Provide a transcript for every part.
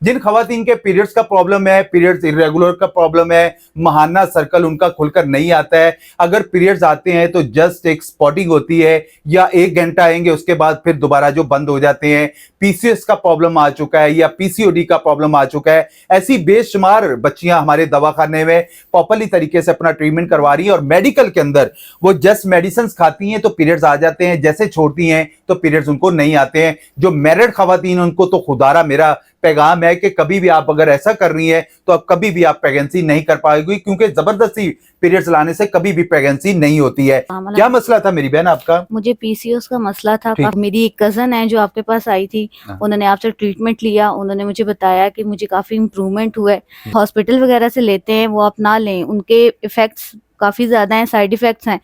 जिन खवातीन के पीरियड्स का प्रॉब्लम है, पीरियड्स इरेगुलर का प्रॉब्लम है, माहाना सर्कल उनका खुलकर नहीं आता है, अगर पीरियड्स आते हैं तो जस्ट एक स्पॉटिंग होती है या 1 घंटा आएंगे उसके बाद फिर दोबारा जो बंद हो जाते हैं, पीसीओएस का प्रॉब्लम आ चुका है या पीसीओडी का प्रॉब्लम आ चुका है, ऐसी बेशुमार बच्चियां हमारे दवाखाने में प्रॉपरली तरीके से अपना ट्रीटमेंट करवा रही हैं और मेडिकल के अंदर वो जस्ट मेडिसिन खाती हैं तो पीरियड्स आ जाते हैं, जैसे छोड़ती हैं तो पीरियड्स उनको नहीं आते हैं। जो मैरिड खवातीन उनको तो खुदारा मेरा पैगाम है कि कभी भी आप अगर ऐसा कर रही हैं तो अब कभी भी आप प्रेगनेंसी नहीं कर पाएगी, क्योंकि जबरदस्ती पीरियड्स लाने से कभी भी प्रेगनेंसी नहीं होती है। क्या मसला था मेरी बहन आपका? मुझे पीसीओएस का मसला था। मेरी एक कजन है जो आपके पास आई थी, उन्होंने आपसे ट्रीटमेंट लिया, उन्होंने मुझे बताया कि मुझे काफी इम्प्रूवमेंट हुआ है। हॉस्पिटल वगैरह से लेते हैं वो आप ना लें, उनके इफेक्ट्स काफी ज्यादा हैं, साइड इफेक्ट्स हैं।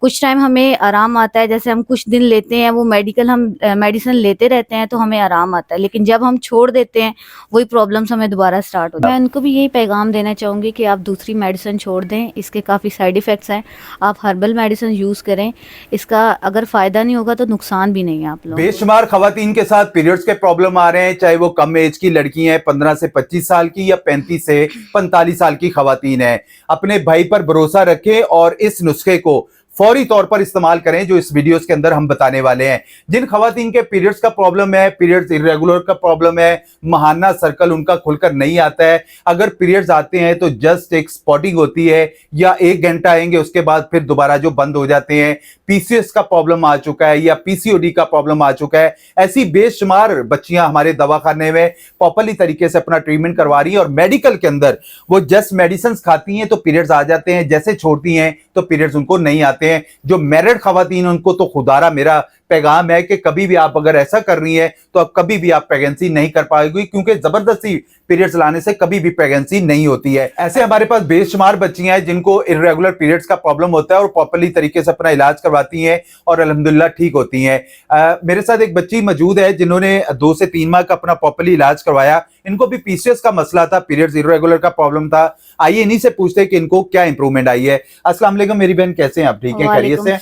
कुछ टाइम हमें आराम आता है, जैसे हम कुछ दिन लेते हैं वो हम मेडिसिन लेते रहते हैं तो हमें आराम आता है, लेकिन जब हम छोड़ देते हैं वही प्रॉब्लम्स हमें दोबारा स्टार्ट होती है। मैं उनको भी यही पैगाम देना चाहूँगी कि आप दूसरी मेडिसिन छोड़ दें, इसके काफ़ी साइड इफ़ेक्ट्स हैं। आप हर्बल मेडिसिन यूज़ करें, इसका अगर फ़ायदा नहीं होगा तो नुकसान भी नहीं है आप लोग। बेशुमार खवातीन के साथ पीरियड्स के प्रॉब्लम आ रहे हैं, चाहे वो कम एज की लड़की हैं 15 से 25 साल की या 35 से 45 साल की खवातीन है। अपने भाई पर भरोसा रखें और इस नुस्खे को फौरी तौर पर इस्तेमाल करें जो इस वीडियोस के अंदर हम बताने वाले हैं। जिन खवातीन के पीरियड्स का प्रॉब्लम है, पीरियड्स इरेगुलर का प्रॉब्लम है, माहाना सर्कल उनका खुलकर नहीं आता है, अगर पीरियड्स आते हैं तो जस्ट एक स्पॉटिंग होती है या 1 घंटा आएंगे उसके बाद फिर दोबारा जो बंद हो जाते हैं, पीसीओएस का प्रॉब्लम आ चुका है या पीसीओडी का प्रॉब्लम आ चुका है, ऐसी बेशुमार बच्चियां हमारे दवाखाने में प्रॉपरली तरीके से अपना ट्रीटमेंट करवा रही हैं और मेडिकल के अंदर वो जस्ट मेडिसिन खाती हैं तो पीरियड्स आ जाते हैं, जैसे छोड़ती हैं तो पीरियड्स उनको नहीं आते हैं। जो मैरिड खवातीन उनको तो खुदारा मेरा पैगाम है कि कभी भी आप अगर ऐसा कर रही हैं तो अब कभी भी आप प्रेगनेंसी नहीं कर पाएगी, क्योंकि जबरदस्ती पीरियड्स लाने से कभी भी प्रेगनेंसी नहीं होती है। ऐसे हमारे पास बेशुमार बच्चियां हैं जिनको इर्रेगुलर पीरियड्स का प्रॉब्लम होता है और प्रॉपरली तरीके से अपना इलाज करवाती हैं और अल्हम्दुलिल्लाह ठीक होती हैं। मेरे साथ एक बच्ची मौजूद है जिन्होंने 2 से 3 माह का अपना प्रॉपरली इलाज करवाया। इनको भी पीसीओएस का मसला था, पीरियड्स इर्रेगुलर का प्रॉब्लम था। आइए इन्हीं से पूछते हैं कि इनको क्या इंप्रूवमेंट आई है। अस्सलाम वालेकुम मेरी बहन, कैसे हैं आप? ठीक है, खैरियत से?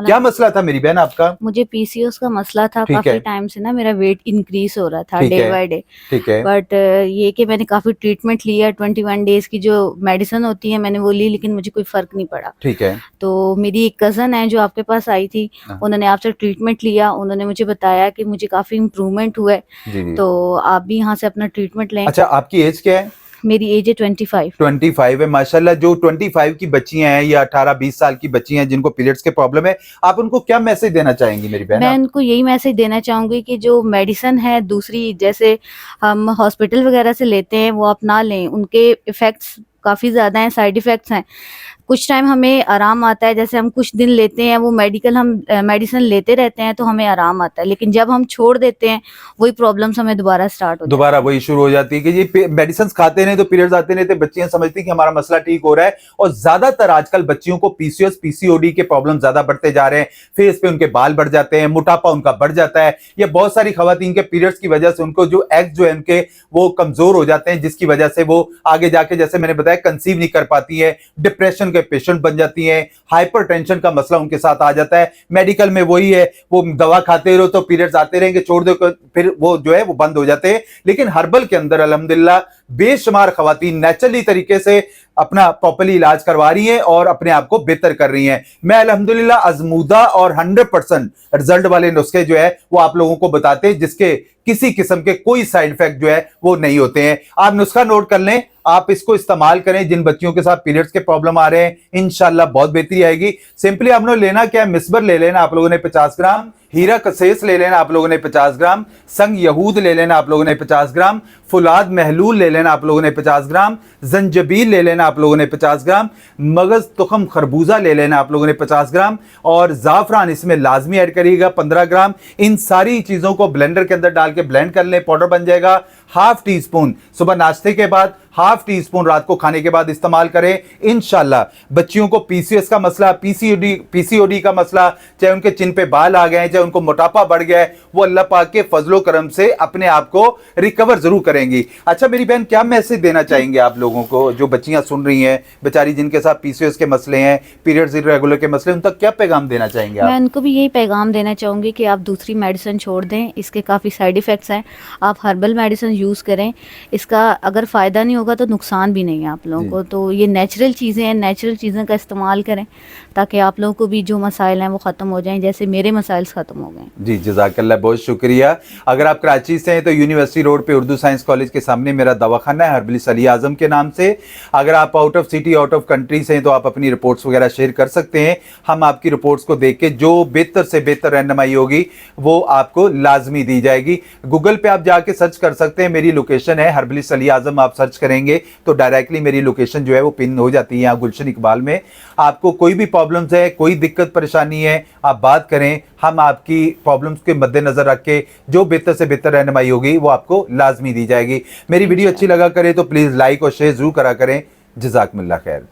क्या मसला था मेरी बहन आपका? मुझे पीसीओएस का मसला था, काफी टाइम से ना मेरा वेट इंक्रीज हो रहा था डे बाय डे। ठीक है। बट ये कि मैंने काफी ट्रीटमेंट लिया, 21 डेज की जो मेडिसिन होती है मैंने वो ली, लेकिन मुझे कोई फर्क नहीं पड़ा। ठीक है। तो मेरी एक कजन है जो आपके पास आई थी, उन्होंने आपसे ट्रीटमेंट लिया, उन्होंने मुझे बताया कि मुझे काफी इम्प्रूवमेंट हुआ है, तो आप भी यहाँ से अपना ट्रीटमेंट लें। अच्छा, आपकी एज क्या है? मेरी एज है 25 है। माशाल्लाह, जो 25 की बच्चियां हैं या 18-20 साल की बच्चियां हैं जिनको पीरियड्स के प्रॉब्लम है, आप उनको क्या मैसेज देना चाहेंगी मेरी बहन? मैं उनको यही मैसेज देना चाहूंगी कि जो मेडिसिन है दूसरी, जैसे हम हॉस्पिटल वगैरह से लेते हैं वो आप ना लें, उनके इफेक्ट्स काफी ज्यादा हैं, साइड इफेक्ट्स हैं। कुछ टाइम हमें आराम आता है, जैसे हम कुछ दिन लेते हैं वो हम मेडिसिन लेते रहते हैं तो हमें आराम आता है, लेकिन जब हम छोड़ देते हैं वही प्रॉब्लम्स हमें दोबारा स्टार्ट होती है। दोबारा वही शुरू हो जाती है कि ये मेडिसिन खाते नहीं तो पीरियड्स आते नहीं, तो बच्चियां समझती हैं कि हमारा मसला ठीक हो रहा है। और ज्यादातर आजकल बच्चियों को पीसीओएस पीसीओडी के प्रॉब्लम ज्यादा बढ़ते जा रहे हैं। फेस पे उनके बाल बढ़ जाते हैं, मोटापा उनका बढ़ जाता है। ये बहुत सारी खवातीन के पीरियड्स की वजह से उनको जो एग्स जो है उनके वो कमजोर हो जाते हैं, जिसकी वजह से वो आगे जाके, जैसे मैंने बताया, कंसीव नहीं कर पाती है, डिप्रेशन के पेशेंट बन जाती हैं, हाइपरटेंशन का मसला उनके साथ आ जाता है। मेडिकल में वही है, वो दवा खाते रहो तो पीरियड्स आते रहेंगे, छोड़ दो फिर वो जो है वो बंद हो जाते हैं। लेकिन हर्बल के अंदर अल्हम्दुलिल्लाह बेशुमार खवातीन नेचुरली तरीके से अपना प्रॉपरली इलाज करवा रही हैं और अपने आप को बेहतर कर रही हैं। मैं अल्हम्दुलिल्लाह आजमूदा और 100% रिजल्ट वाले नुस्खे जो है वो आप लोगों को बताते हैं, जिसके किसी किस्म के कोई साइड इफेक्ट जो है वो नहीं होते हैं। आप नुस्खा नोट कर लें, आप इसको इस्तेमाल करें। जिन बच्चियों के साथ पीरियड्स के प्रॉब्लम आ रहे हैं, इंशाल्लाह बहुत बेहतरी आएगी। सिंपली आपने लेना क्या है, मिसबर ले लेना आप लोगों ने 50 ग्राम, हीरा कसेस ले लेना आप लोगों ने 50 ग्राम, संग यहूद ले लेना आप लोगों ने 50 ग्राम, फुलाद महलूल ले लेना आप लोगों ने 50 ग्राम, जंजबील ले लेना आप लोगों ने 50 ग्राम, मगज तुखम खरबूजा ले लेना आप लोगों ने 50 ग्राम, और जाफरान इसमें लाजमी ऐड करिएगा 15 ग्राम। इन सारी चीजों को ब्लेंडर के अंदर डाल के ब्लेंड कर लें, पाउडर बन जाएगा। हाफ टी स्पून सुबह नाश्ते के बाद, हाफ टी स्पून रात को खाने के बाद इस्तेमाल करें। इंशाल्लाह बच्चियों को पीसीओएस का मसला, पीसीओडी का मसला, चाहे उनके चिन पे बाल आ गए, चाहे है, उनको मोटापा बढ़ गया है, वो अल्लाह पाक के फजलो करम से अपने आप को रिकवर जरूर करेंगी। अच्छा मेरी बहन, क्या मैसेज देना चाहेंगे आप लोगों को, जो बच्चियां सुन रही हैं बेचारी, जिनके साथ पीसीओएस के मसले हैं, पीरियड्स इरेगुलर के मसले, उन तक क्या पैगाम देना चाहेंगे मैं आप? उनको भी यही पैगाम देना चाहूँगी कि आप दूसरी मेडिसिन छोड़ दें, इसके काफ़ी साइड इफ़ेक्ट्स हैं। आप हर्बल मेडिसिन यूज़ करें, इसका अगर फ़ायदा नहीं होगा तो नुकसान भी नहीं है आप लोगों को। तो ये नेचुरल चीज़ें हैं, नेचुरल चीज़ों का इस्तेमाल करें ताकि आप लोगों को भी जो मसाइल हैं वो ख़त्म हो जाएं, जैसे मेरे मसाइल ख़त्म हो गए। जी जज़ाकल्लाह, बहुत शुक्रिया। अगर आप कराची से हैं तो यूनिवर्सिटी रोड पे उर्दू साइंस कॉलेज के सामने मेरा दवाखाना है हर्बलिस्ट अली आज़म के नाम से। अगर आप out of city, out of country से हैं तो आप अपनी रिपोर्ट्स वगैरह शेयर कर सकते हैं। हम आपकी रिपोर्ट्स को देख के जो बेहतर से बेहतर रहनुमाई होगी वो आपको लाजमी दी जाएगी। गूगल पे आप जाके सर्च कर सकते हैं, मेरी लोकेशन है हर्बलिस्ट अली आज़म, आप सर्च करेंगे तो डायरेक्टली मेरी लोकेशन जो है वो पिन हो जाती है यहाँ गुलशन इकबाल में। आपको कोई भी प्रॉब्लम्स है, कोई दिक्कत परेशानी है, आप बात करें, हम आपकी प्रॉब्लम्स के मद्देनजर रख के जो बेहतर से बेहतर रहनुमाई होगी वो आपको लाजमी दी जाएगी। मेरी वीडियो अच्छी लगा करे तो प्लीज़ लाइक और शेयर जरूर करा करें। जज़ाकमुल्लाह खैर।